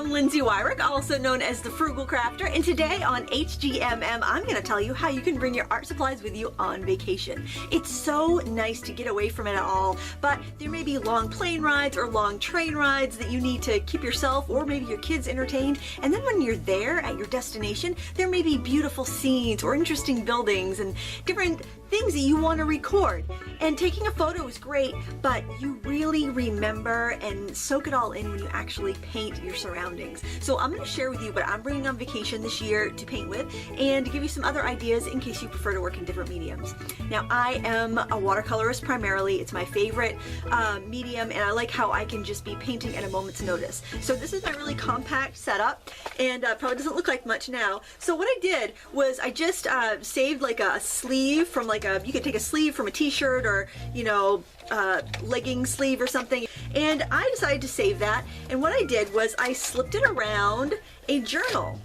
I'm Lindsay, also known as the Frugal Crafter, and today on HGMM I'm going to tell you how you can bring your art supplies with you on vacation. It's so nice to get away from it all, but there may be long plane rides or long train rides that you need to keep yourself or maybe your kids entertained, and then when you're there at your destination, there may be beautiful scenes or interesting buildings and different things that you want to record. And taking a photo is great, but you really remember and soak it all in when you actually paint your surroundings. So I'm going to share with you what I'm bringing on vacation this year to paint with and to give you some other ideas in case you prefer to work in different mediums. Now, I am a watercolorist primarily. It's my favorite medium, and I like how I can just be painting at a moment's notice. So this is my really compact setup, and probably doesn't look like much now. So what I did was I just saved like a sleeve from like you could take a sleeve from a t-shirt or, you know, legging sleeve or something, and I decided to save that, and what I did was I slipped it around a journal.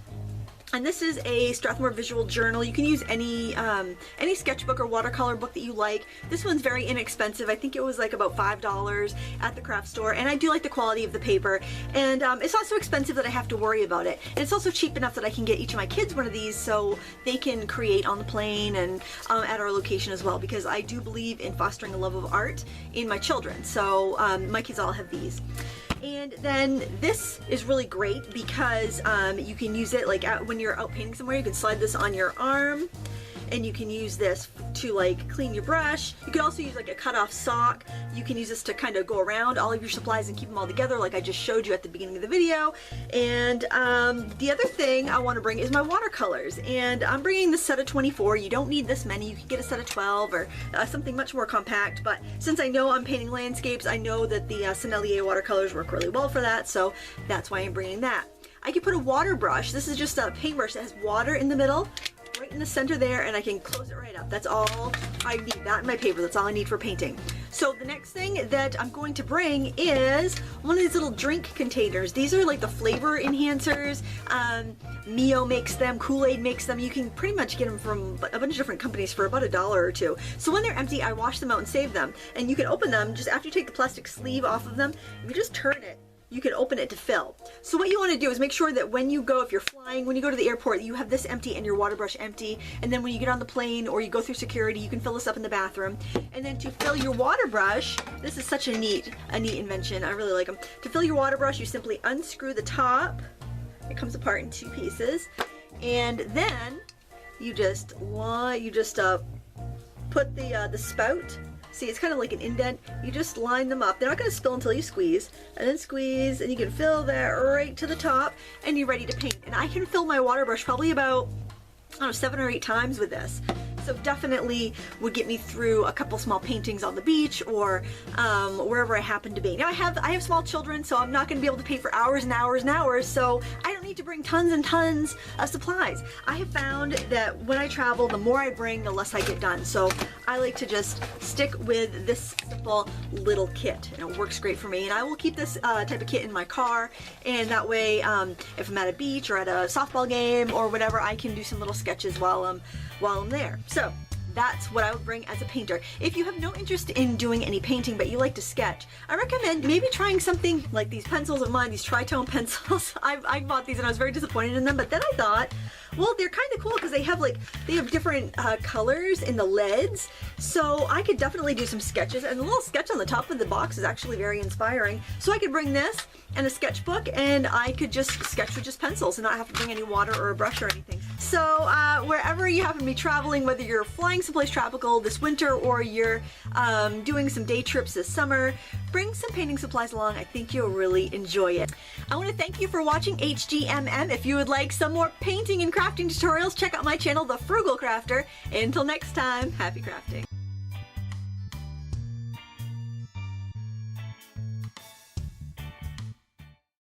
And this is a Strathmore visual journal. You can use any sketchbook or watercolor book that you like. This one's very inexpensive. I think it was like about $5 at the craft store, and I do like the quality of the paper. And it's not so expensive that I have to worry about it. And it's also cheap enough that I can get each of my kids one of these so they can create on the plane and at our location as well, because I do believe in fostering a love of art in my children. So my kids all have these. And then this is really great because you can use it like when you're out painting somewhere. You can slide this on your arm, and you can use this to like clean your brush. You can also use like a cut-off sock. You can use this to kind of go around all of your supplies and keep them all together like I just showed you at the beginning of the video. And the other thing I want to bring is my watercolors, and I'm bringing this set of 24. You don't need this many. You can get a set of 12 or something much more compact, but since I know I'm painting landscapes, I know that the Sennelier watercolors work really well for that, so that's why I'm bringing that. I can put a water brush. This is just a paintbrush that has water in the middle, right in the center there, and I can close it right up. That's all I need. That and my paper. That's all I need for painting. So the next thing that I'm going to bring is one of these little drink containers. These are like the flavor enhancers. Mio makes them, Kool-Aid makes them. You can pretty much get them from a bunch of different companies for about $1 or $2. So when they're empty, I wash them out and save them. And you can open them just after you take the plastic sleeve off of them. You just turn it. You can open it to fill. So what you want to do is make sure that when you go, if you're flying, when you go to the airport, you have this empty and your water brush empty, and then when you get on the plane or you go through security, you can fill this up in the bathroom. And then to fill your water brush, this is such a neat invention. I really like them. To fill your water brush, you simply unscrew the top. It comes apart in 2 pieces, and then you just put the spout. See, it's kind of like an indent. You just line them up. They're not going to spill until you squeeze. And then squeeze, and you can fill that right to the top, and you're ready to paint. And I can fill my water brush probably about, I don't know, 7 or 8 times with this. So definitely would get me through a couple small paintings on the beach or wherever I happen to be. Now I have small children, so I'm not going to be able to paint for hours and hours and hours, so I don't need to bring tons and tons of supplies. I have found that when I travel, the more I bring, the less I get done. So I like to just stick with this simple little kit, and it works great for me. And I will keep this type of kit in my car, and that way if I'm at a beach or at a softball game or whatever, I can do some little sketches while I'm there. So that's what I would bring as a painter. If you have no interest in doing any painting but you like to sketch, I recommend maybe trying something like these pencils of mine, these tritone pencils. I bought these and I was very disappointed in them, but then I thought, well, they're kind of cool because they have different colors in the leads, so I could definitely do some sketches, and the little sketch on the top of the box is actually very inspiring. So I could bring this and a sketchbook, and I could just sketch with just pencils and not have to bring any water or a brush or anything. So wherever you happen to be traveling, whether you're flying someplace tropical this winter or you're doing some day trips this summer, bring some painting supplies along. I think you'll really enjoy it. I want to thank you for watching HGMM. If you would like some more painting and crafting tutorials, check out my channel, The Frugal Crafter. Until next time, happy crafting.